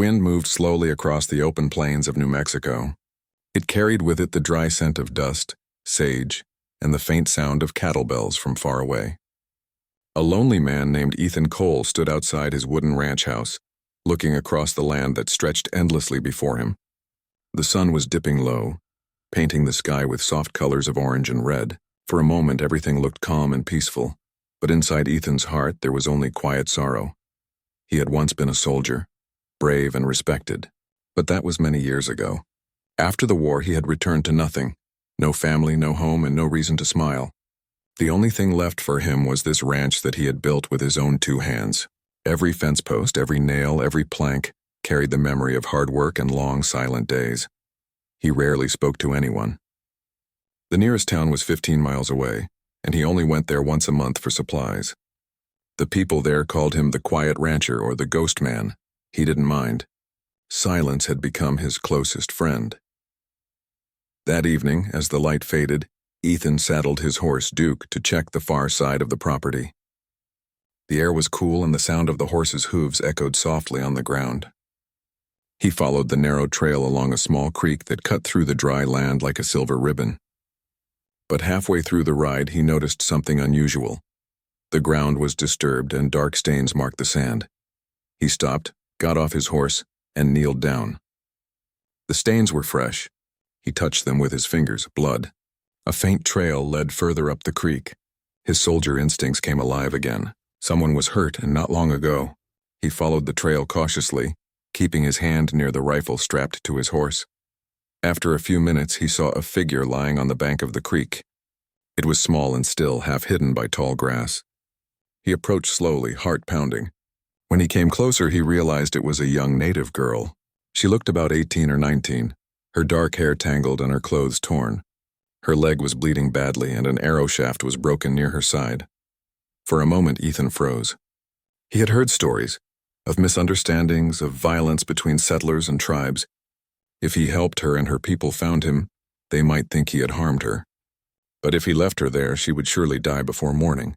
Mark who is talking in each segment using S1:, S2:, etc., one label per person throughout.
S1: wind moved slowly across the open plains of New Mexico. It carried with it the dry scent of dust, sage, and the faint sound of cattle bells from far away. A lonely man named Ethan Cole stood outside his wooden ranch house, looking across the land that stretched endlessly before him. The sun was dipping low, painting the sky with soft colors of orange and red. For a moment everything looked calm and peaceful, but inside Ethan's heart there was only quiet sorrow. He had once been a soldier, brave and respected, but that was many years ago. After the war he had returned to nothing, no family, no home, and no reason to smile. The only thing left for him was this ranch that he had built with his own 2 hands. Every fence post, every nail, every plank carried the memory of hard work and long, silent days. He rarely spoke to anyone. The nearest town was 15 miles away, and he only went there once a month for supplies. The people there called him the quiet rancher or the ghost man. He didn't mind. Silence had become his closest friend. That evening, as the light faded, Ethan saddled his horse Duke to check the far side of the property. The air was cool and the sound of the horse's hooves echoed softly on the ground. He followed the narrow trail along a small creek that cut through the dry land like a silver ribbon. But halfway through the ride he noticed something unusual. The ground was disturbed and dark stains marked the sand. He stopped, got off his horse, and kneeled down. The stains were fresh. He touched them with his fingers, blood. A faint trail led further up the creek. His soldier instincts came alive again. Someone was hurt, and not long ago. He followed the trail cautiously, keeping his hand near the rifle strapped to his horse. After a few minutes, he saw a figure lying on the bank of the creek. It was small and still, half hidden by tall grass. He approached slowly, heart pounding. When he came closer, he realized it was a young native girl. She looked about 18 or 19, her dark hair tangled and her clothes torn. Her leg was bleeding badly and an arrow shaft was broken near her side. For a moment, Ethan froze. He had heard stories of misunderstandings, of violence between settlers and tribes. If he helped her and her people found him, they might think he had harmed her. But if he left her there, she would surely die before morning.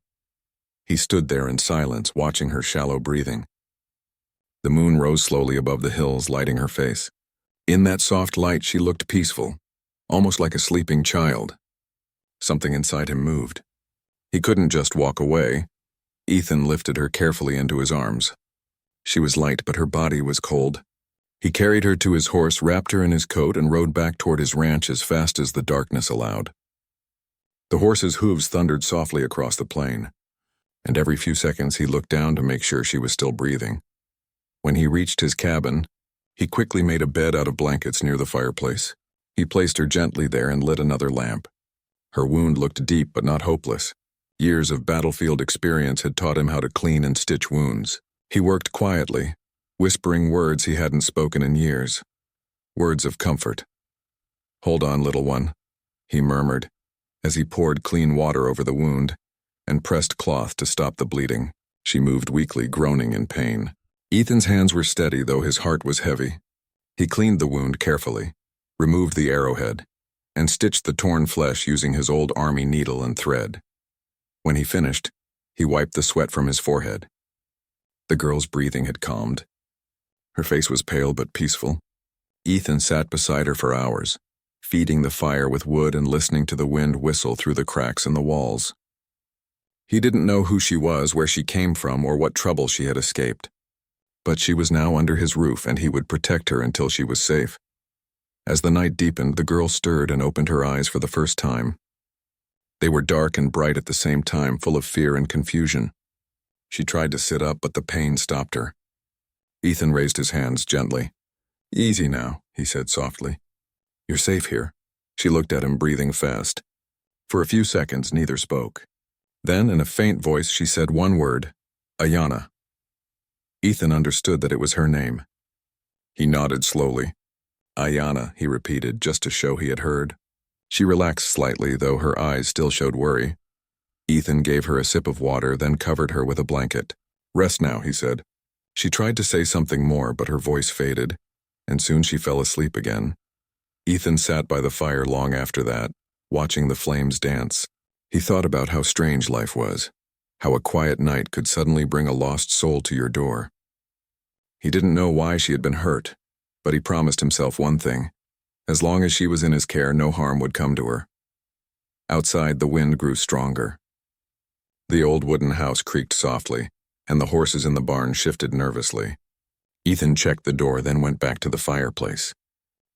S1: He stood there in silence, watching her shallow breathing. The moon rose slowly above the hills, lighting her face. In that soft light, she looked peaceful, almost like a sleeping child. Something inside him moved. He couldn't just walk away. Ethan lifted her carefully into his arms. She was light, but her body was cold. He carried her to his horse, wrapped her in his coat, and rode back toward his ranch as fast as the darkness allowed. The horse's hooves thundered softly across the plain, and every few seconds he looked down to make sure she was still breathing. When he reached his cabin, he quickly made a bed out of blankets near the fireplace. He placed her gently there and lit another lamp. Her wound looked deep but not hopeless. Years of battlefield experience had taught him how to clean and stitch wounds. He worked quietly, whispering words he hadn't spoken in years. Words of comfort. "Hold on, little one," he murmured, as he poured clean water over the wound and pressed cloth to stop the bleeding. She moved weakly, groaning in pain. Ethan's hands were steady, though his heart was heavy. He cleaned the wound carefully, removed the arrowhead, and stitched the torn flesh using his old army needle and thread. When he finished, he wiped the sweat from his forehead. The girl's breathing had calmed. Her face was pale but peaceful. Ethan sat beside her for hours, feeding the fire with wood and listening to the wind whistle through the cracks in the walls. He didn't know who she was, where she came from, or what trouble she had escaped. But she was now under his roof, and he would protect her until she was safe. As the night deepened, the girl stirred and opened her eyes for the first time. They were dark and bright at the same time, full of fear and confusion. She tried to sit up, but the pain stopped her. Ethan raised his hands gently. "Easy now," he said softly. "You're safe here." She looked at him, breathing fast. For a few seconds, neither spoke. Then, in a faint voice, she said one word, "Ayanna." Ethan understood that it was her name. He nodded slowly. "Ayanna," he repeated, just to show he had heard. She relaxed slightly, though her eyes still showed worry. Ethan gave her a sip of water, then covered her with a blanket. "Rest now," he said. She tried to say something more, but her voice faded, and soon she fell asleep again. Ethan sat by the fire long after that, watching the flames dance. He thought about how strange life was, how a quiet night could suddenly bring a lost soul to your door. He didn't know why she had been hurt, but he promised himself one thing. As long as she was in his care, no harm would come to her. Outside, the wind grew stronger. The old wooden house creaked softly, and the horses in the barn shifted nervously. Ethan checked the door, then went back to the fireplace.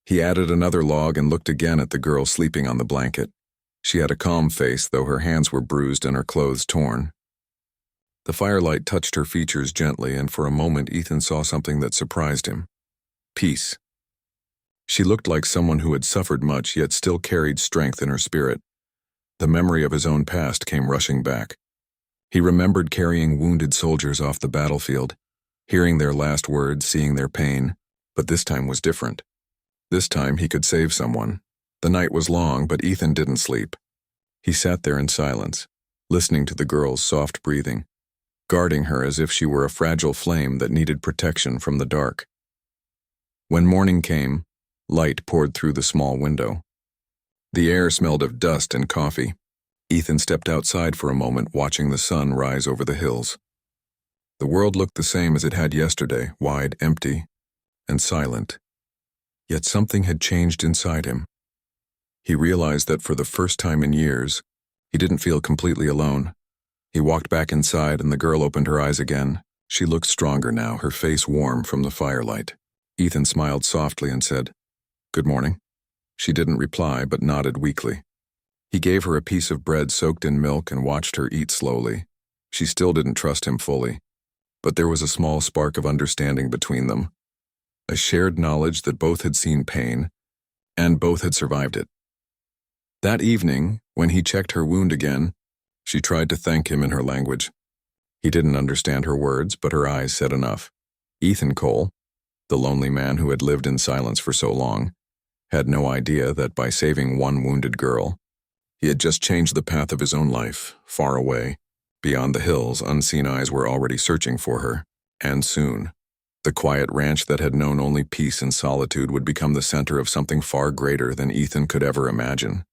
S1: He added another log and looked again at the girl sleeping on the blanket. She had a calm face, though her hands were bruised and her clothes torn. The firelight touched her features gently, and for a moment Ethan saw something that surprised him. Peace. She looked like someone who had suffered much, yet still carried strength in her spirit. The memory of his own past came rushing back. He remembered carrying wounded soldiers off the battlefield, hearing their last words, seeing their pain, but this time was different. This time he could save someone. The night was long, but Ethan didn't sleep. He sat there in silence, listening to the girl's soft breathing, guarding her as if she were a fragile flame that needed protection from the dark. When morning came, light poured through the small window. The air smelled of dust and coffee. Ethan stepped outside for a moment, watching the sun rise over the hills. The world looked the same as it had yesterday, wide, empty, and silent. Yet something had changed inside him. He realized that for the first time in years, he didn't feel completely alone. He walked back inside, and the girl opened her eyes again. She looked stronger now, her face warm from the firelight. Ethan smiled softly and said, "Good morning." She didn't reply, but nodded weakly. He gave her a piece of bread soaked in milk and watched her eat slowly. She still didn't trust him fully, but there was a small spark of understanding between them, a shared knowledge that both had seen pain, and both had survived it. That evening, when he checked her wound again, she tried to thank him in her language. He didn't understand her words, but her eyes said enough. Ethan Cole, the lonely man who had lived in silence for so long, had no idea that by saving one wounded girl, he had just changed the path of his own life, far away. Beyond the hills, unseen eyes were already searching for her, and soon, the quiet ranch that had known only peace and solitude would become the center of something far greater than Ethan could ever imagine.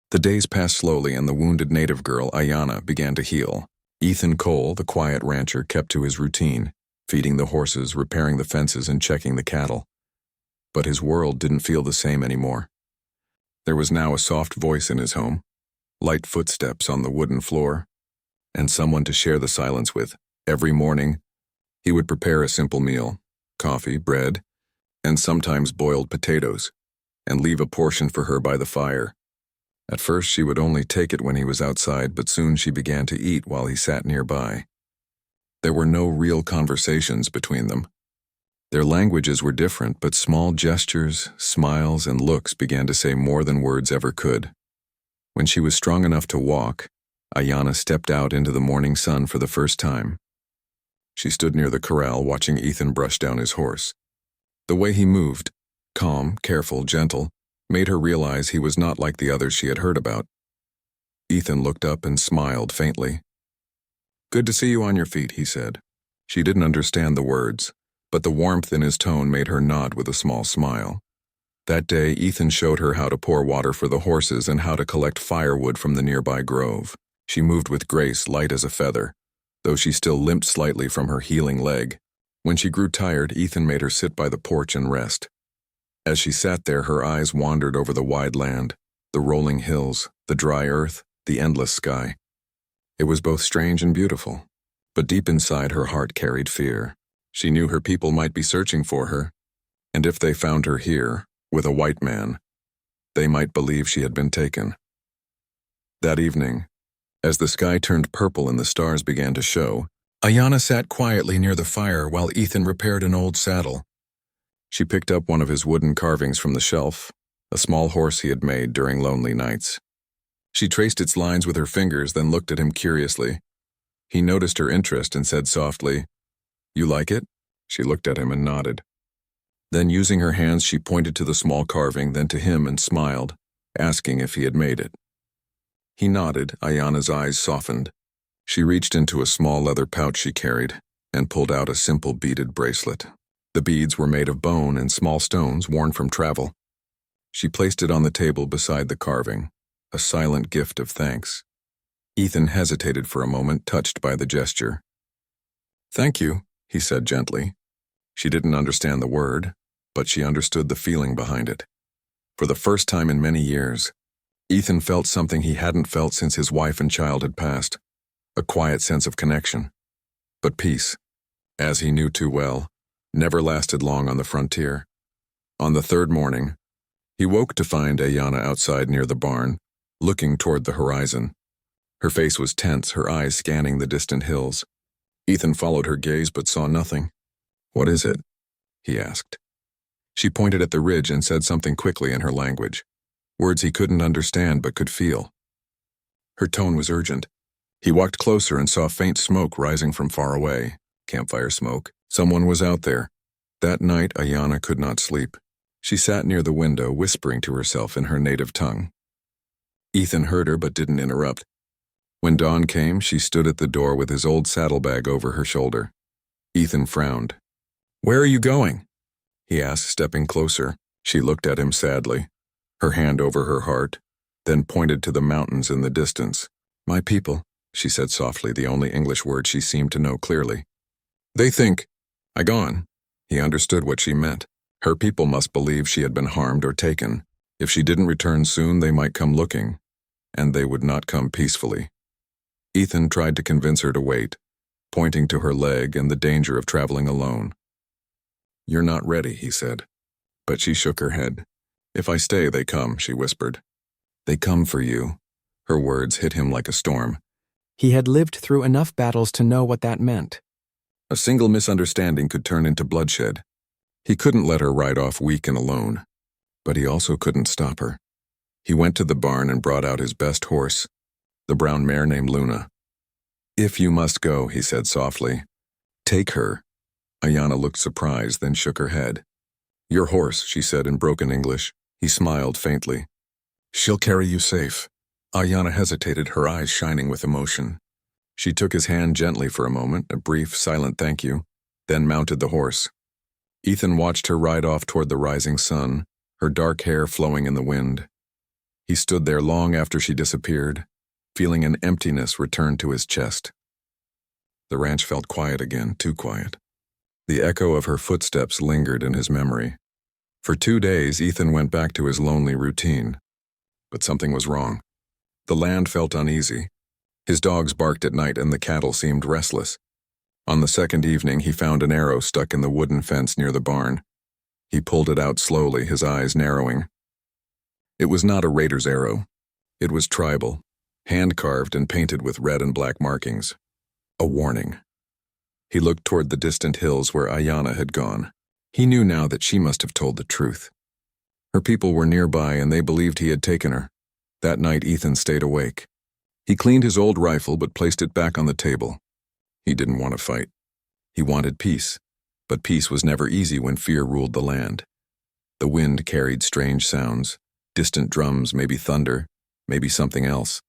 S1: The days passed slowly, and the wounded native girl, Ayanna, began to heal. Ethan Cole, the quiet rancher, kept to his routine, feeding the horses, repairing the fences, and checking the cattle. But his world didn't feel the same anymore. There was now a soft voice in his home, light footsteps on the wooden floor, and someone to share the silence with. Every morning, he would prepare a simple meal, coffee, bread, and sometimes boiled potatoes, and leave a portion for her by the fire. At first, she would only take it when he was outside, but soon she began to eat while he sat nearby. There were no real conversations between them. Their languages were different, but small gestures, smiles, and looks began to say more than words ever could. When she was strong enough to walk, Ayanna stepped out into the morning sun for the first time. She stood near the corral, watching Ethan brush down his horse. The way he moved, calm, careful, gentle, made her realize he was not like the others she had heard about. Ethan looked up and smiled faintly. "Good to see you on your feet," he said. She didn't understand the words, but the warmth in his tone made her nod with a small smile. That day, Ethan showed her how to pour water for the horses and how to collect firewood from the nearby grove. She moved with grace, light as a feather, though she still limped slightly from her healing leg. When she grew tired, Ethan made her sit by the porch and rest. As she sat there, her eyes wandered over the wide land, the rolling hills, the dry earth, the endless sky. It was both strange and beautiful, but deep inside her heart carried fear. She knew her people might be searching for her, and if they found her here, with a white man, they might believe she had been taken. That evening, as the sky turned purple and the stars began to show, Ayanna sat quietly near the fire while Ethan repaired an old saddle. She picked up one of his wooden carvings from the shelf, a small horse he had made during lonely nights. She traced its lines with her fingers, then looked at him curiously. He noticed her interest and said softly, "You like it?" She looked at him and nodded. Then, using her hands, she pointed to the small carving, then to him, and smiled, asking if he had made it. He nodded. Ayanna's eyes softened. She reached into a small leather pouch she carried and pulled out a simple beaded bracelet. The beads were made of bone and small stones worn from travel. She placed it on the table beside the carving, a silent gift of thanks. Ethan hesitated for a moment, touched by the gesture. "Thank you," he said gently. She didn't understand the word, but she understood the feeling behind it. For the first time in many years, Ethan felt something he hadn't felt since his wife and child had passed, a quiet sense of connection. But peace, as he knew too well, never lasted long on the frontier. On the third morning, he woke to find Ayanna outside near the barn, looking toward the horizon. Her face was tense, her eyes scanning the distant hills. Ethan followed her gaze but saw nothing. "What is it?" he asked. She pointed at the ridge and said something quickly in her language, words he couldn't understand but could feel. Her tone was urgent. He walked closer and saw faint smoke rising from far away, campfire smoke. Someone was out there. That night, Ayanna could not sleep. She sat near the window, whispering to herself in her native tongue. Ethan heard her but didn't interrupt. When dawn came, she stood at the door with his old saddlebag over her shoulder. Ethan frowned. "Where are you going?" he asked, stepping closer. She looked at him sadly, her hand over her heart, then pointed to the mountains in the distance. "My people," she said softly, the only English word she seemed to know clearly. "They think I gone." He understood what she meant. Her people must believe she had been harmed or taken. If she didn't return soon, they might come looking, and they would not come peacefully. Ethan tried to convince her to wait, pointing to her leg and the danger of traveling alone. "You're not ready," he said. But she shook her head. "If I stay, they come," she whispered. "They come for you." Her words hit him like a storm.
S2: He had lived through enough battles to know what that meant.
S1: A single misunderstanding could turn into bloodshed. He couldn't let her ride off weak and alone, but he also couldn't stop her. He went to the barn and brought out his best horse, the brown mare named Luna. "If you must go," he said softly, "take her." Ayanna looked surprised, then shook her head. "Your horse," she said in broken English. He smiled faintly. "She'll carry you safe." Ayanna hesitated, her eyes shining with emotion. She took his hand gently for a moment, a brief, silent thank you, then mounted the horse. Ethan watched her ride off toward the rising sun, her dark hair flowing in the wind. He stood there long after she disappeared, feeling an emptiness return to his chest. The ranch felt quiet again, too quiet. The echo of her footsteps lingered in his memory. For 2 days, Ethan went back to his lonely routine. But something was wrong. The land felt uneasy. His dogs barked at night and the cattle seemed restless. On the second evening, he found an arrow stuck in the wooden fence near the barn. He pulled it out slowly, his eyes narrowing. It was not a raider's arrow. It was tribal, hand-carved and painted with red and black markings. A warning. He looked toward the distant hills where Ayanna had gone. He knew now that she must have told the truth. Her people were nearby and they believed he had taken her. That night, Ethan stayed awake. He cleaned his old rifle but placed it back on the table. He didn't want to fight. He wanted peace, but peace was never easy when fear ruled the land. The wind carried strange sounds, distant drums, maybe thunder, maybe something else.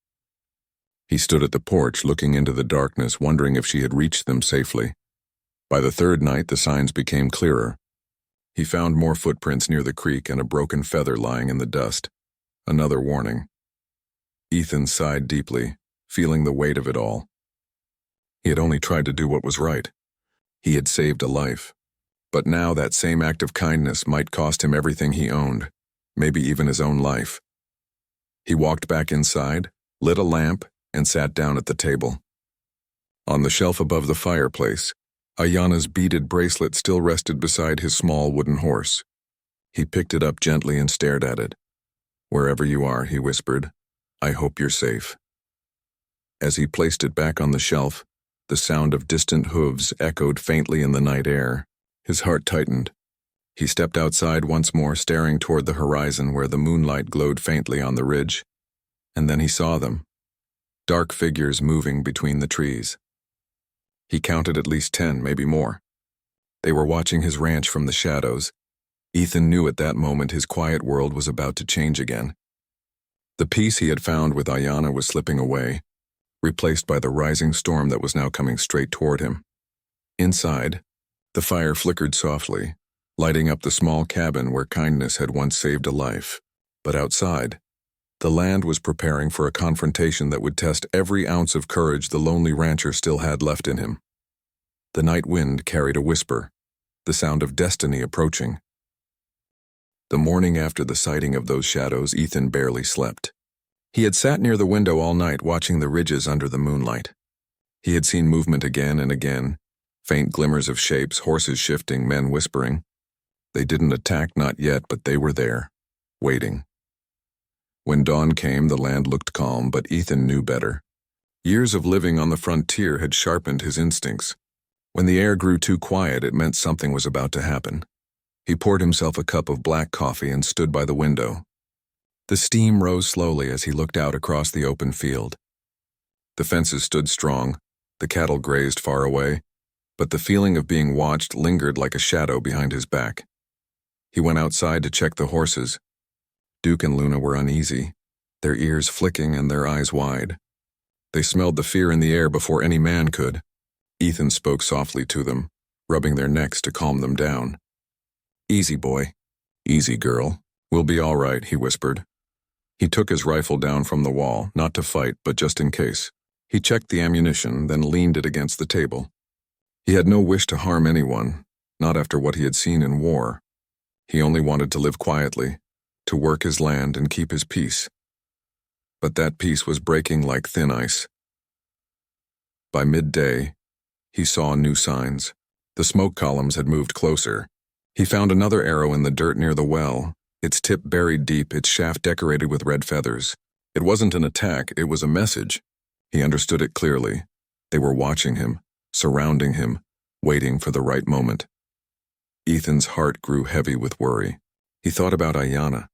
S1: He stood at the porch looking into the darkness, wondering if she had reached them safely. By the third night, the signs became clearer. He found more footprints near the creek and a broken feather lying in the dust. Another warning. Ethan sighed deeply, feeling the weight of it all. He had only tried to do what was right. He had saved a life. But now that same act of kindness might cost him everything he owned, maybe even his own life. He walked back inside, lit a lamp, and sat down at the table. On the shelf above the fireplace, Ayanna's beaded bracelet still rested beside his small wooden horse. He picked it up gently and stared at it. "Wherever you are," he whispered, "I hope you're safe." As he placed it back on the shelf, the sound of distant hooves echoed faintly in the night air. His heart tightened. He stepped outside once more, staring toward the horizon where the moonlight glowed faintly on the ridge. And then he saw them, dark figures moving between the trees. He counted at least 10, maybe more. They were watching his ranch from the shadows. Ethan knew at that moment his quiet world was about to change again. The peace he had found with Ayanna was slipping away, replaced by the rising storm that was now coming straight toward him. Inside, the fire flickered softly, lighting up the small cabin where kindness had once saved a life. But outside, the land was preparing for a confrontation that would test every ounce of courage the lonely rancher still had left in him. The night wind carried a whisper, the sound of destiny approaching. The morning after the sighting of those shadows, Ethan barely slept. He had sat near the window all night watching the ridges under the moonlight. He had seen movement again and again, faint glimmers of shapes, horses shifting, men whispering. They didn't attack, not yet, but they were there, waiting. When dawn came, the land looked calm, but Ethan knew better. Years of living on the frontier had sharpened his instincts. When the air grew too quiet, it meant something was about to happen. He poured himself a cup of black coffee and stood by the window. The steam rose slowly as he looked out across the open field. The fences stood strong, the cattle grazed far away, but the feeling of being watched lingered like a shadow behind his back. He went outside to check the horses. Duke and Luna were uneasy, their ears flicking and their eyes wide. They smelled the fear in the air before any man could. Ethan spoke softly to them, rubbing their necks to calm them down. "Easy, boy. Easy, girl. We'll be all right," he whispered. He took his rifle down from the wall, not to fight, but just in case. He checked the ammunition, then leaned it against the table. He had no wish to harm anyone, not after what he had seen in war. He only wanted to live quietly, to work his land and keep his peace. But that peace was breaking like thin ice. By midday, he saw new signs. The smoke columns had moved closer. He found another arrow in the dirt near the well, its tip buried deep, its shaft decorated with red feathers. It wasn't an attack, it was a message. He understood it clearly. They were watching him, surrounding him, waiting for the right moment. Ethan's heart grew heavy with worry. He thought about Ayanna,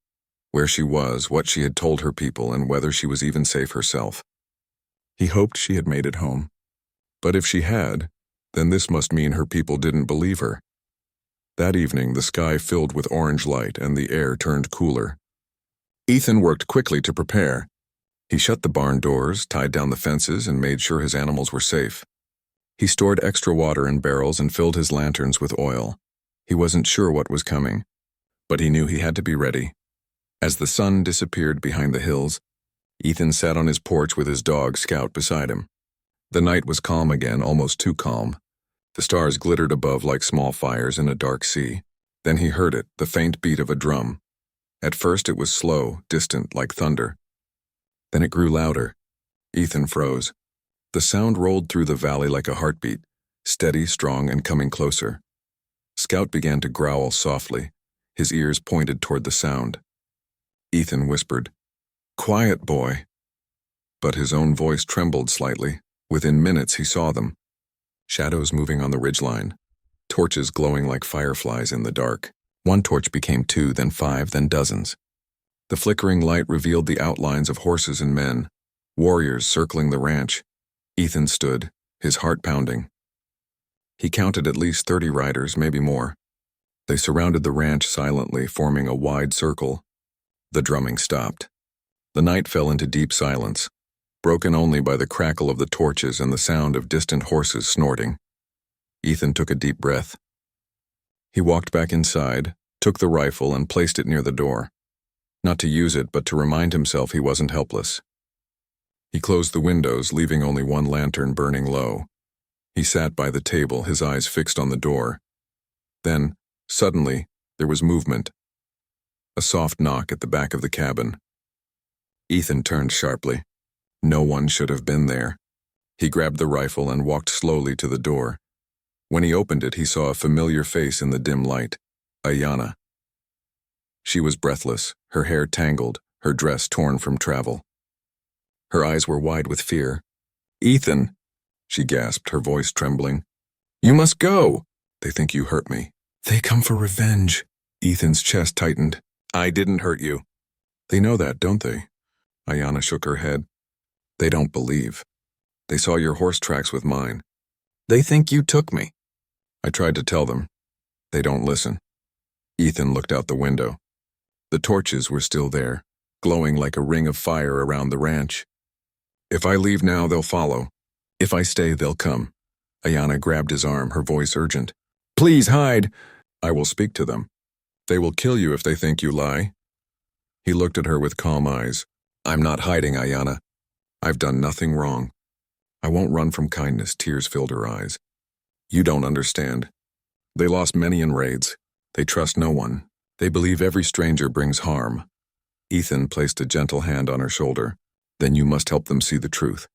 S1: where she was, what she had told her people, and whether she was even safe herself. He hoped she had made it home. But if she had, then this must mean her people didn't believe her. That evening, the sky filled with orange light and the air turned cooler. Ethan worked quickly to prepare. He shut the barn doors, tied down the fences, and made sure his animals were safe. He stored extra water in barrels and filled his lanterns with oil. He wasn't sure what was coming, but he knew he had to be ready. As the sun disappeared behind the hills, Ethan sat on his porch with his dog Scout beside him. The night was calm again, almost too calm. The stars glittered above like small fires in a dark sea. Then he heard it, the faint beat of a drum. At first it was slow, distant, like thunder. Then it grew louder. Ethan froze. The sound rolled through the valley like a heartbeat, steady, strong, and coming closer. Scout began to growl softly, his ears pointed toward the sound. Ethan whispered, "Quiet, boy." But his own voice trembled slightly. Within minutes he saw them. Shadows moving on the ridgeline, torches glowing like fireflies in the dark. One torch became 2, then 5, then dozens. The flickering light revealed the outlines of horses and men, warriors circling the ranch. Ethan stood, his heart pounding. He counted at least 30 riders, maybe more. They surrounded the ranch silently, forming a wide circle. The drumming stopped. The night fell into deep silence, broken only by the crackle of the torches and the sound of distant horses snorting. Ethan took a deep breath. He walked back inside, took the rifle, and placed it near the door. Not to use it, but to remind himself he wasn't helpless. He closed the windows, leaving only one lantern burning low. He sat by the table, his eyes fixed on the door. Then, suddenly, there was movement. A soft knock at the back of the cabin. Ethan turned sharply. No one should have been there. He grabbed the rifle and walked slowly to the door. When he opened it, he saw a familiar face in the dim light, Ayanna. She was breathless, her hair tangled, her dress torn from travel. Her eyes were wide with fear. "Ethan," she gasped, her voice trembling. "You must go." "They think you hurt me. They come for revenge." Ethan's chest tightened. "I didn't hurt you." "They know that, don't they?" Ayanna shook her head. "They don't believe. They saw your horse tracks with mine. They think you took me." I tried to tell them. They don't listen. Ethan looked out the window. The torches were still there, glowing like a ring of fire around the ranch. "If I leave now, they'll follow. If I stay, they'll come." Ayanna grabbed his arm, her voice urgent. "Please hide." "I will speak to them. They will kill you if they think you lie." He looked at her with calm eyes. "I'm not hiding, Ayanna. I've done nothing wrong. I won't run from kindness." Tears filled her eyes. "You don't understand. They lost many in raids. They trust no one. They believe every stranger brings harm. Ethan placed a gentle hand on her shoulder. Then you must help them see the truth.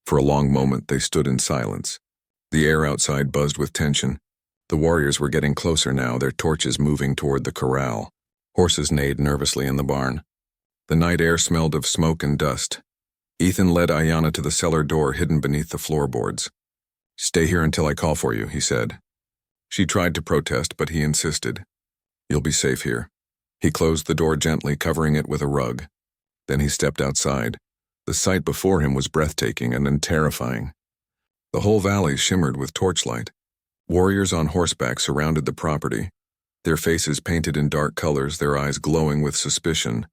S1: For a long moment they stood in silence. The air outside buzzed with tension. The warriors were getting closer now, their torches moving toward the corral. Horses neighed nervously in the barn. The night air smelled of smoke and dust. Ethan led Ayanna to the cellar door hidden beneath the floorboards. "Stay here until I call for you," he said. She tried to protest, but he insisted. "You'll be safe here." He closed the door gently, covering it with a rug. Then he stepped outside. The sight before him was breathtaking and then terrifying. The whole valley shimmered with torchlight. Warriors on horseback surrounded the property, their faces painted in dark colors, their eyes glowing with suspicion.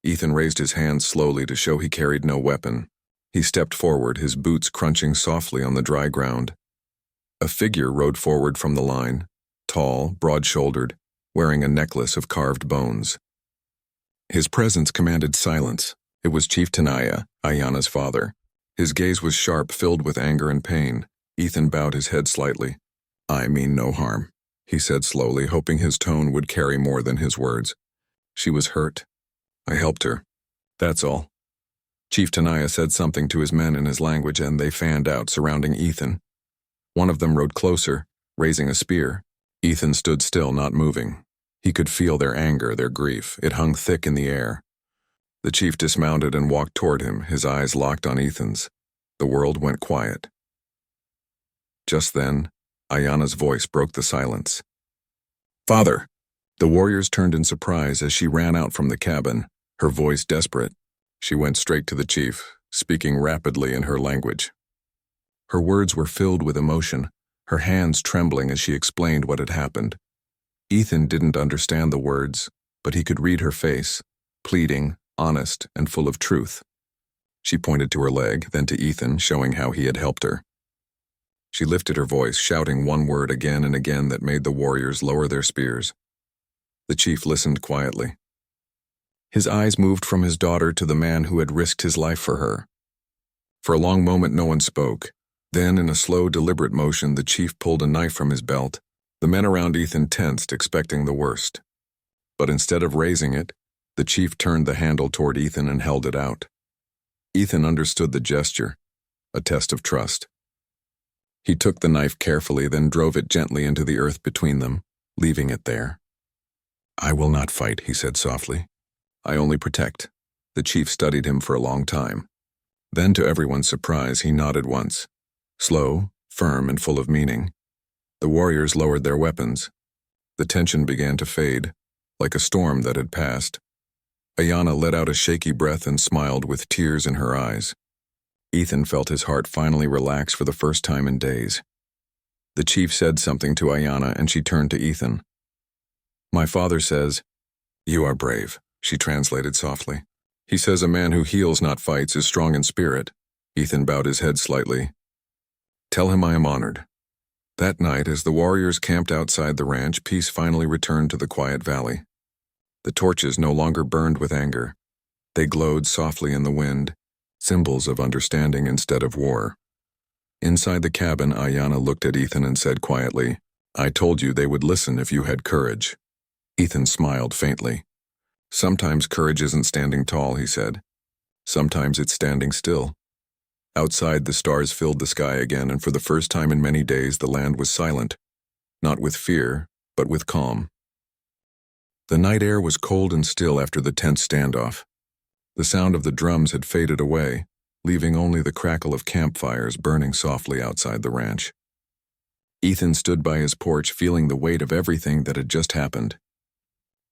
S1: Ethan raised his hands slowly to show he carried no weapon. He stepped forward, his boots crunching softly on the dry ground. A figure rode forward from the line, tall, broad-shouldered, wearing a necklace of carved bones. His presence commanded silence. It was Chief Tenaya, Ayanna's father. His gaze was sharp, filled with anger and pain. Ethan bowed his head slightly. "I mean no harm," he said slowly, hoping his tone would carry more than his words. "She was hurt. I helped her. That's all." Chief Tenaya said something to his men in his language, and they fanned out, surrounding Ethan. One of them rode closer, raising a spear. Ethan stood still, not moving. He could feel their anger, their grief. It hung thick in the air. The chief dismounted and walked toward him, his eyes locked on Ethan's. The world went quiet. Just then, Ayanna's voice broke the silence. "Father!" The warriors turned in surprise as she ran out from the cabin, her voice desperate. She went straight to the chief, speaking rapidly in her language. Her words were filled with emotion, her hands trembling as she explained what had happened. Ethan didn't understand the words, but he could read her face, pleading, honest, and full of truth. She pointed to her leg, then to Ethan, showing how he had helped her. She lifted her voice, shouting one word again and again that made the warriors lower their spears. The chief listened quietly. His eyes moved from his daughter to the man who had risked his life for her. For a long moment no one spoke. Then, in a slow, deliberate motion, the chief pulled a knife from his belt. The men around Ethan tensed, expecting the worst. But instead of raising it, the chief turned the handle toward Ethan and held it out. Ethan understood the gesture, a test of trust. He took the knife carefully, then drove it gently into the earth between them, leaving it there. "I will not fight," he said softly. "I only protect." The chief studied him for a long time. Then, to everyone's surprise, he nodded once. Slow, firm, and full of meaning. The warriors lowered their weapons. The tension began to fade, like a storm that had passed. Ayanna let out a shaky breath and smiled with tears in her eyes. Ethan felt his heart finally relax for the first time in days. The chief said something to Ayanna, and she turned to Ethan. "My father says, 'You are brave,'" she translated softly. "He says a man who heals, not fights, is strong in spirit." Ethan bowed his head slightly. "Tell him I am honored." That night, as the warriors camped outside the ranch, peace finally returned to the quiet valley. The torches no longer burned with anger. They glowed softly in the wind, symbols of understanding instead of war. Inside the cabin, Ayanna looked at Ethan and said quietly, "I told you they would listen if you had courage." Ethan smiled faintly. "Sometimes courage isn't standing tall," he said. "Sometimes it's standing still." Outside, the stars filled the sky again, and for the first time in many days the land was silent, not with fear, but with calm. The night air was cold and still after the tense standoff. The sound of the drums had faded away, leaving only the crackle of campfires burning softly outside the ranch. Ethan stood by his porch, feeling the weight of everything that had just happened.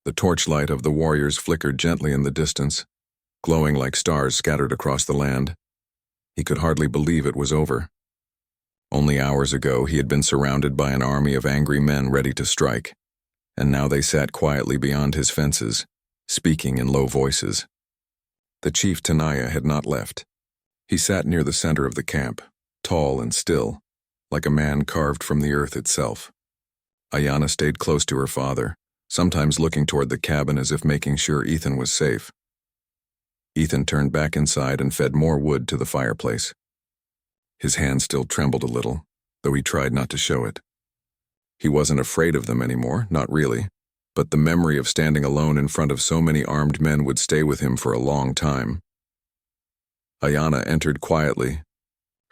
S1: The torchlight of the warriors flickered gently in the distance, glowing like stars scattered across the land. He could hardly believe it was over. Only hours ago he had been surrounded by an army of angry men ready to strike, and now they sat quietly beyond his fences, speaking in low voices. The chief Tenaya had not left. He sat near the center of the camp, tall and still, like a man carved from the earth itself. Ayanna stayed close to her father, sometimes looking toward the cabin as if making sure Ethan was safe. Ethan turned back inside and fed more wood to the fireplace. His hand still trembled a little, though he tried not to show it. He wasn't afraid of them anymore, not really, but the memory of standing alone in front of so many armed men would stay with him for a long time. Ayanna entered quietly,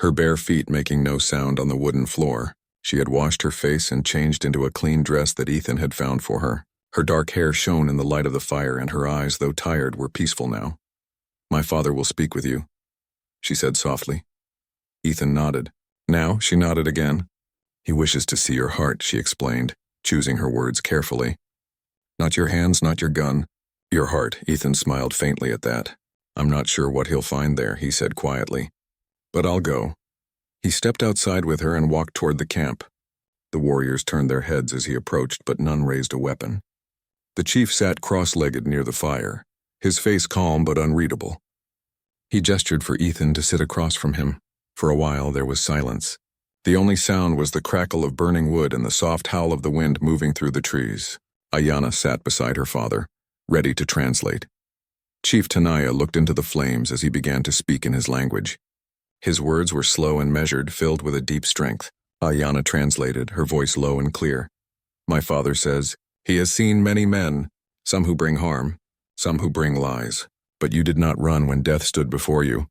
S1: her bare feet making no sound on the wooden floor. She had washed her face and changed into a clean dress that Ethan had found for her. Her dark hair shone in the light of the fire, and her eyes, though tired, were peaceful now. "My father will speak with you," she said softly. Ethan nodded. Now she nodded again. "He wishes to see your heart," she explained, choosing her words carefully. "Not your hands, not your gun. Your heart." Ethan smiled faintly at that. "I'm not sure what he'll find there," he said quietly. "But I'll go." He stepped outside with her and walked toward the camp. The warriors turned their heads as he approached, but none raised a weapon. The chief sat cross-legged near the fire, his face calm but unreadable. He gestured for Ethan to sit across from him. For a while there was silence. The only sound was the crackle of burning wood and the soft howl of the wind moving through the trees. Ayanna sat beside her father, ready to translate. Chief Tanaya looked into the flames as he began to speak in his language. His words were slow and measured, filled with a deep strength. Ayanna translated, her voice low and clear. "My father says, he has seen many men, some who bring harm, some who bring lies. But you did not run when death stood before you."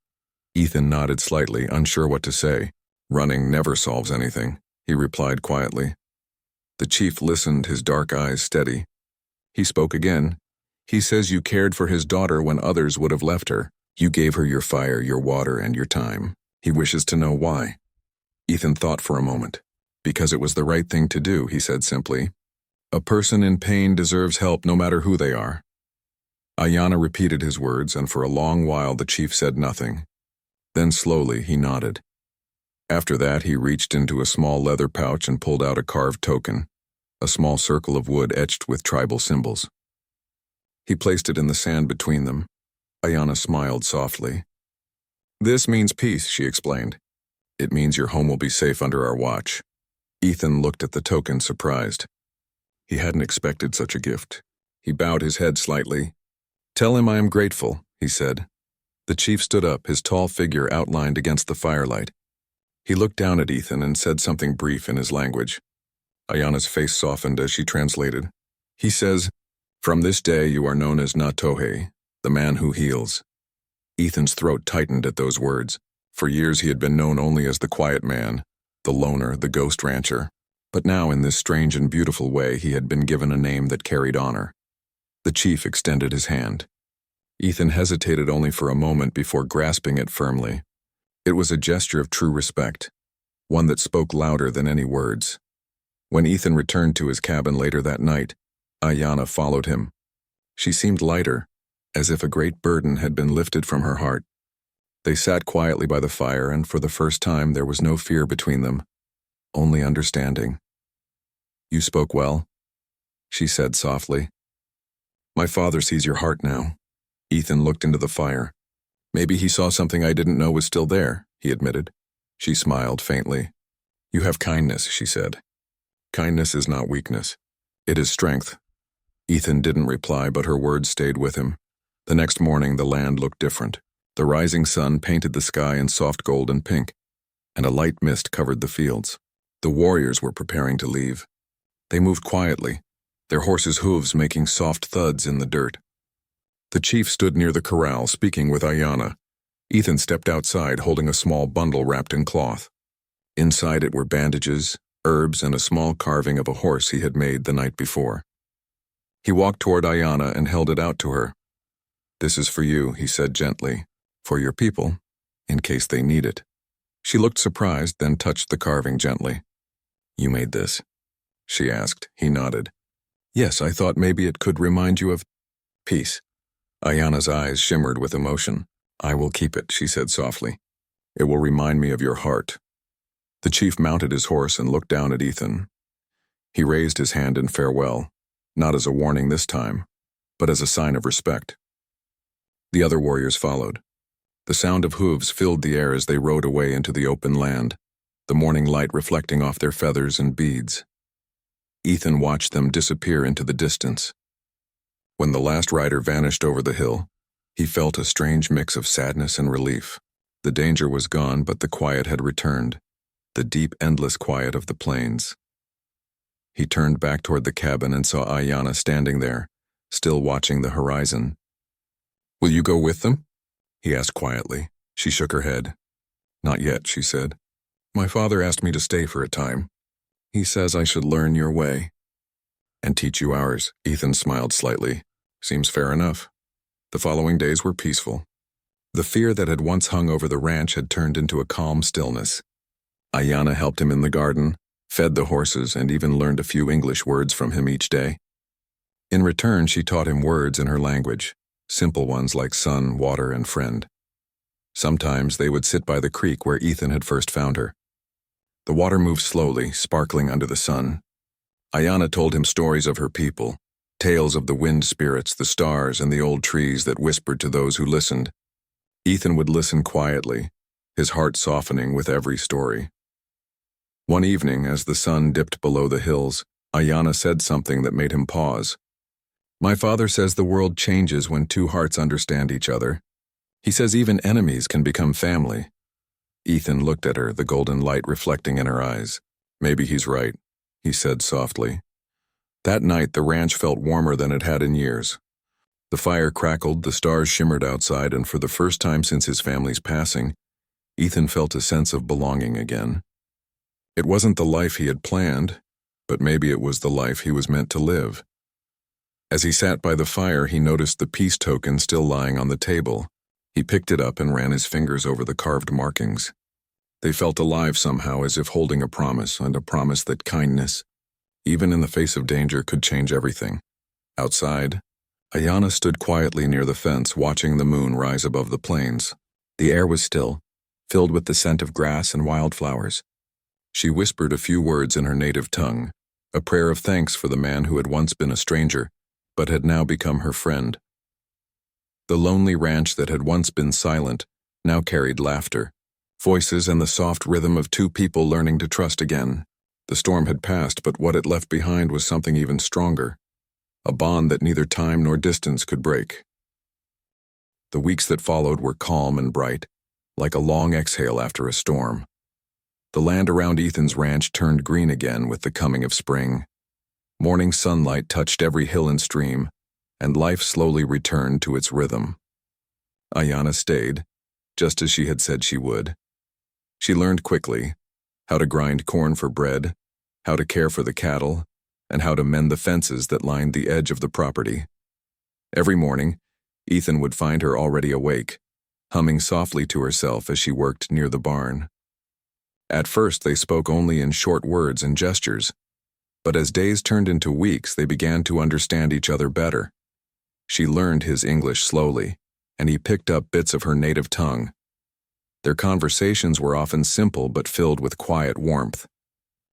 S1: Ethan nodded slightly, unsure what to say. "Running never solves anything," he replied quietly. The chief listened, his dark eyes steady. He spoke again. "He says you cared for his daughter when others would have left her. You gave her your fire, your water, and your time. He wishes to know why." Ethan thought for a moment. "Because it was the right thing to do," he said simply. "A person in pain deserves help no matter who they are." Ayanna repeated his words, and for a long while the chief said nothing. Then slowly he nodded. After that he reached into a small leather pouch and pulled out a carved token, a small circle of wood etched with tribal symbols. He placed it in the sand between them. Ayanna smiled softly. "This means peace," she explained. "It means your home will be safe under our watch." Ethan looked at the token, surprised. He hadn't expected such a gift. He bowed his head slightly. "Tell him I am grateful," he said. The chief stood up, his tall figure outlined against the firelight. He looked down at Ethan and said something brief in his language. Ayanna's face softened as she translated. "He says, 'From this day you are known as Natohe, the man who heals.'" Ethan's throat tightened at those words. For years he had been known only as the quiet man, the loner, the ghost rancher. But now in this strange and beautiful way he had been given a name that carried honor. The chief extended his hand. Ethan hesitated only for a moment before grasping it firmly. It was a gesture of true respect, one that spoke louder than any words. When Ethan returned to his cabin later that night, Ayanna followed him. She seemed lighter, as if a great burden had been lifted from her heart. They sat quietly by the fire, and for the first time there was no fear between them, only understanding. "You spoke well," she said softly. "My father sees your heart now." Ethan looked into the fire. "Maybe he saw something I didn't know was still there," he admitted. She smiled faintly. "You have kindness," she said. "Kindness is not weakness. It is strength." Ethan didn't reply, but her words stayed with him. The next morning the land looked different. The rising sun painted the sky in soft gold and pink, and a light mist covered the fields. The warriors were preparing to leave. They moved quietly, their horses' hooves making soft thuds in the dirt. The chief stood near the corral, speaking with Ayanna. Ethan stepped outside, holding a small bundle wrapped in cloth. Inside it were bandages, herbs, and a small carving of a horse he had made the night before. He walked toward Ayanna and held it out to her. "This is for you," he said gently, "for your people, in case they need it." She looked surprised, then touched the carving gently. "You made this?" she asked. He nodded. "Yes, I thought maybe it could remind you of peace." Ayanna's eyes shimmered with emotion. "I will keep it," she said softly. "It will remind me of your heart." The chief mounted his horse and looked down at Ethan. He raised his hand in farewell, not as a warning this time, but as a sign of respect. The other warriors followed. The sound of hooves filled the air as they rode away into the open land, the morning light reflecting off their feathers and beads. Ethan watched them disappear into the distance. When the last rider vanished over the hill, he felt a strange mix of sadness and relief. The danger was gone, but the quiet had returned, the deep, endless quiet of the plains. He turned back toward the cabin and saw Ayanna standing there, still watching the horizon. "Will you go with them?" he asked quietly. She shook her head. "Not yet," she said. "My father asked me to stay for a time. He says I should learn your way." "And teach you ours," Ethan smiled slightly. "Seems fair enough." The following days were peaceful. The fear that had once hung over the ranch had turned into a calm stillness. Ayanna helped him in the garden, fed the horses, and even learned a few English words from him each day. In return, she taught him words in her language, simple ones like sun, water, and friend. Sometimes they would sit by the creek where Ethan had first found her. The water moved slowly, sparkling under the sun. Ayanna told him stories of her people, tales of the wind spirits, the stars, and the old trees that whispered to those who listened. Ethan would listen quietly, his heart softening with every story. One evening, as the sun dipped below the hills, Ayanna said something that made him pause. "My father says the world changes when two hearts understand each other. He says even enemies can become family." Ethan looked at her, the golden light reflecting in her eyes. "Maybe he's right," he said softly. That night, the ranch felt warmer than it had in years. The fire crackled, the stars shimmered outside, and for the first time since his family's passing, Ethan felt a sense of belonging again. It wasn't the life he had planned, but maybe it was the life he was meant to live. As he sat by the fire, he noticed the peace token still lying on the table. He picked it up and ran his fingers over the carved markings. They felt alive somehow, as if holding a promise, and a promise that kindness, even in the face of danger, could change everything. Outside, Ayanna stood quietly near the fence, watching the moon rise above the plains. The air was still, filled with the scent of grass and wildflowers. She whispered a few words in her native tongue, a prayer of thanks for the man who had once been a stranger, but had now become her friend. The lonely ranch that had once been silent now carried laughter, voices, and the soft rhythm of two people learning to trust again. The storm had passed, but what it left behind was something even stronger, a bond that neither time nor distance could break. The weeks that followed were calm and bright, like a long exhale after a storm. The land around Ethan's ranch turned green again with the coming of spring. Morning sunlight touched every hill and stream, and life slowly returned to its rhythm. Ayanna stayed, just as she had said she would. She learned quickly how to grind corn for bread, how to care for the cattle, and how to mend the fences that lined the edge of the property. Every morning, Ethan would find her already awake, humming softly to herself as she worked near the barn. At first, they spoke only in short words and gestures, but as days turned into weeks, they began to understand each other better. She learned his English slowly, and he picked up bits of her native tongue. Their conversations were often simple but filled with quiet warmth.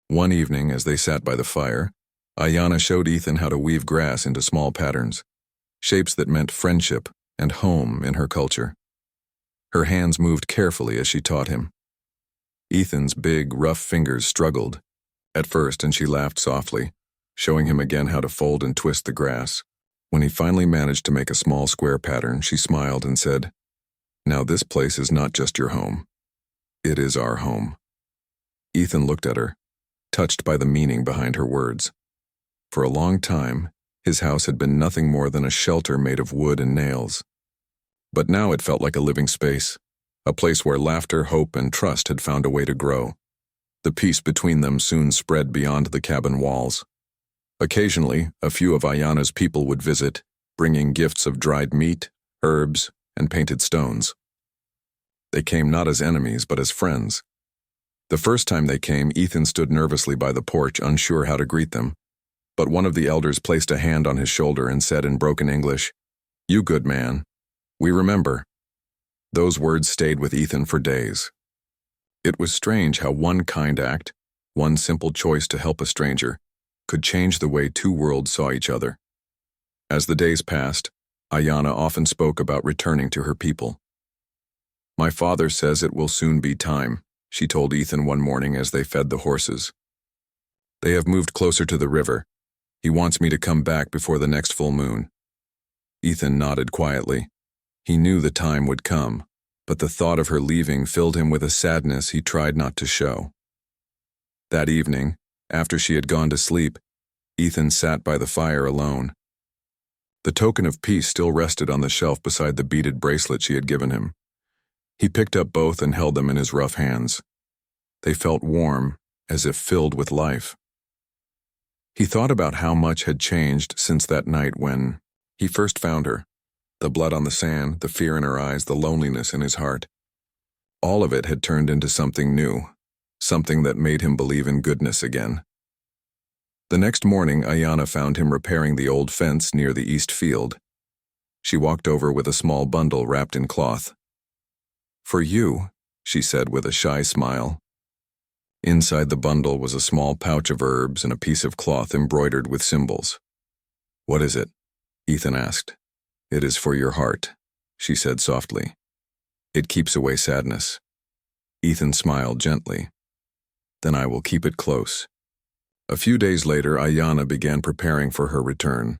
S1: One evening, as they sat by the fire, Ayanna showed Ethan how to weave grass into small patterns, shapes that meant friendship and home in her culture. Her hands moved carefully as she taught him. Ethan's big, rough fingers struggled at first, and she laughed softly, showing him again how to fold and twist the grass. When he finally managed to make a small square pattern, she smiled and said, "Now this place is not just your home. It is our home." Ethan looked at her, touched by the meaning behind her words. For a long time, his house had been nothing more than a shelter made of wood and nails. But now it felt like a living space, a place where laughter, hope, and trust had found a way to grow. The peace between them soon spread beyond the cabin walls. Occasionally, a few of Ayanna's people would visit, bringing gifts of dried meat, herbs, and painted stones. They came not as enemies, but as friends. The first time they came, Ethan stood nervously by the porch, unsure how to greet them. But one of the elders placed a hand on his shoulder and said in broken English, "You good man. We remember." Those words stayed with Ethan for days. It was strange how one kind act, one simple choice to help a stranger, could change the way two worlds saw each other. As the days passed, Ayanna often spoke about returning to her people. "My father says it will soon be time," she told Ethan one morning as they fed the horses. "They have moved closer to the river. He wants me to come back before the next full moon." Ethan nodded quietly. He knew the time would come, but the thought of her leaving filled him with a sadness he tried not to show. That evening, after she had gone to sleep, Ethan sat by the fire alone. The token of peace still rested on the shelf beside the beaded bracelet she had given him. He picked up both and held them in his rough hands. They felt warm, as if filled with life. He thought about how much had changed since that night when he first found her. The blood on the sand, the fear in her eyes, the loneliness in his heart. All of it had turned into something new, something that made him believe in goodness again. The next morning, Ayana found him repairing the old fence near the east field. She walked over with a small bundle wrapped in cloth. "For you," she said with a shy smile. Inside the bundle was a small pouch of herbs and a piece of cloth embroidered with symbols. "What is it?" Ethan asked. "It is for your heart," she said softly. "It keeps away sadness." Ethan smiled gently. "Then I will keep it close." A few days later, Ayana began preparing for her return.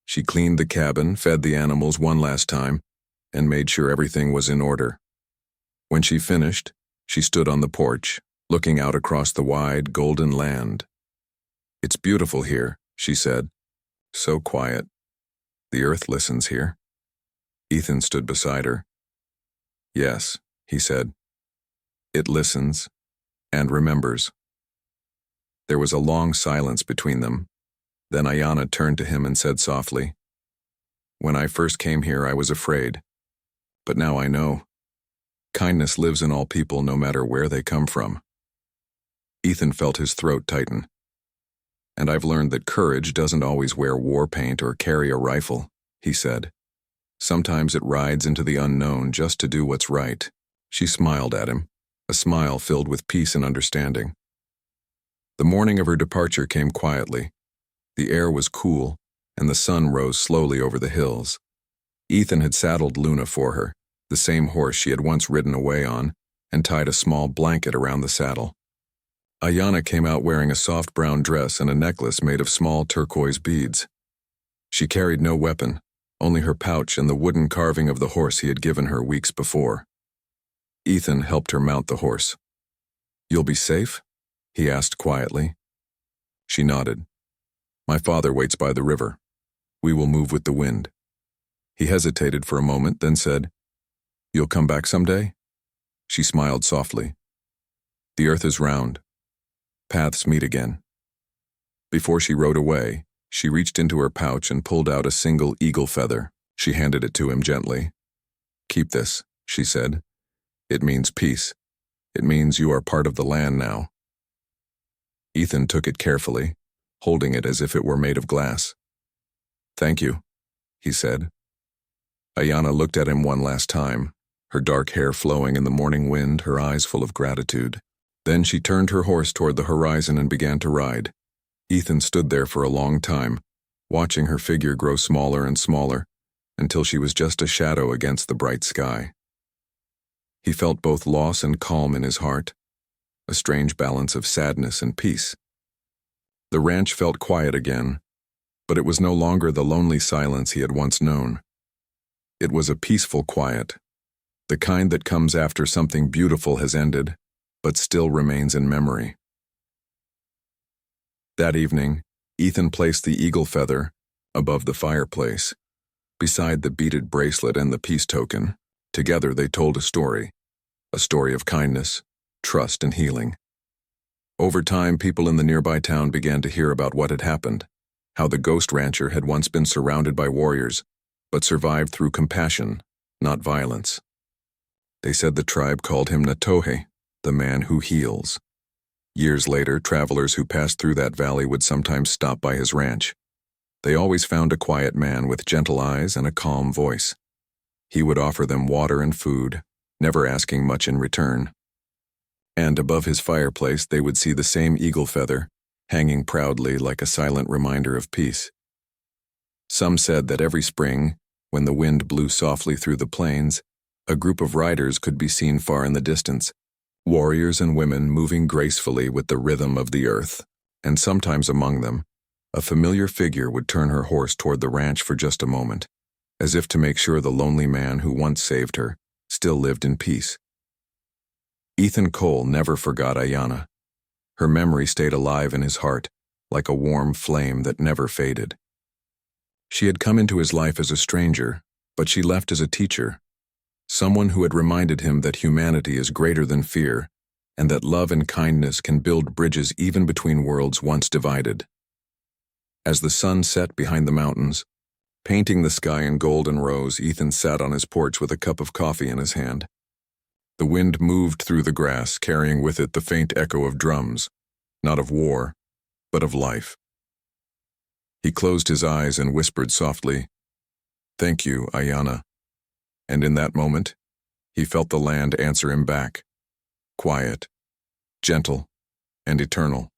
S1: She cleaned the cabin, fed the animals one last time, and made sure everything was in order. When she finished, she stood on the porch, looking out across the wide, golden land. "It's beautiful here," she said. "So quiet. The earth listens here." Ethan stood beside her. "Yes," he said. "It listens and remembers." There was a long silence between them. Then Ayana turned to him and said softly, "When I first came here, I was afraid. But now I know. Kindness lives in all people no matter where they come from." Ethan felt his throat tighten. "And I've learned that courage doesn't always wear war paint or carry a rifle," he said. "Sometimes it rides into the unknown just to do what's right." She smiled at him, a smile filled with peace and understanding. The morning of her departure came quietly. The air was cool, and the sun rose slowly over the hills. Ethan had saddled Luna for her, the same horse she had once ridden away on, and tied a small blanket around the saddle. Ayana came out wearing a soft brown dress and a necklace made of small turquoise beads. She carried no weapon, only her pouch and the wooden carving of the horse he had given her weeks before. Ethan helped her mount the horse. "You'll be safe?" he asked quietly. She nodded. "My father waits by the river. We will move with the wind." He hesitated for a moment, then said, "You'll come back someday?" She smiled softly. "The earth is round. Paths meet again." Before she rode away, she reached into her pouch and pulled out a single eagle feather. She handed it to him gently. "Keep this," she said. "It means peace. It means you are part of the land now." Ethan took it carefully, holding it as if it were made of glass. "Thank you," he said. Ayana looked at him one last time, her dark hair flowing in the morning wind, her eyes full of gratitude. Then she turned her horse toward the horizon and began to ride. Ethan stood there for a long time, watching her figure grow smaller and smaller, until she was just a shadow against the bright sky. He felt both loss and calm in his heart, a strange balance of sadness and peace. The ranch felt quiet again, but it was no longer the lonely silence he had once known. It was a peaceful quiet, the kind that comes after something beautiful has ended, but still remains in memory. That evening, Ethan placed the eagle feather above the fireplace, beside the beaded bracelet and the peace token. Together they told a story of kindness, trust, and healing. Over time, people in the nearby town began to hear about what had happened, how the ghost rancher had once been surrounded by warriors, but survived through compassion, not violence. They said the tribe called him Natohe, the man who heals. Years later, travelers who passed through that valley would sometimes stop by his ranch. They always found a quiet man with gentle eyes and a calm voice. He would offer them water and food, never asking much in return. And above his fireplace they would see the same eagle feather, hanging proudly like a silent reminder of peace. Some said that every spring, when the wind blew softly through the plains, a group of riders could be seen far in the distance, warriors and women moving gracefully with the rhythm of the earth, and sometimes among them, a familiar figure would turn her horse toward the ranch for just a moment, as if to make sure the lonely man who once saved her still lived in peace. Ethan Cole never forgot Ayana. Her memory stayed alive in his heart, like a warm flame that never faded. She had come into his life as a stranger, but she left as a teacher, someone who had reminded him that humanity is greater than fear, and that love and kindness can build bridges even between worlds once divided. As the sun set behind the mountains, painting the sky in gold and rose, Ethan sat on his porch with a cup of coffee in his hand. The wind moved through the grass, carrying with it the faint echo of drums, not of war, but of life. He closed his eyes and whispered softly, "Thank you, Ayana." And in that moment, he felt the land answer him back, quiet, gentle, and eternal.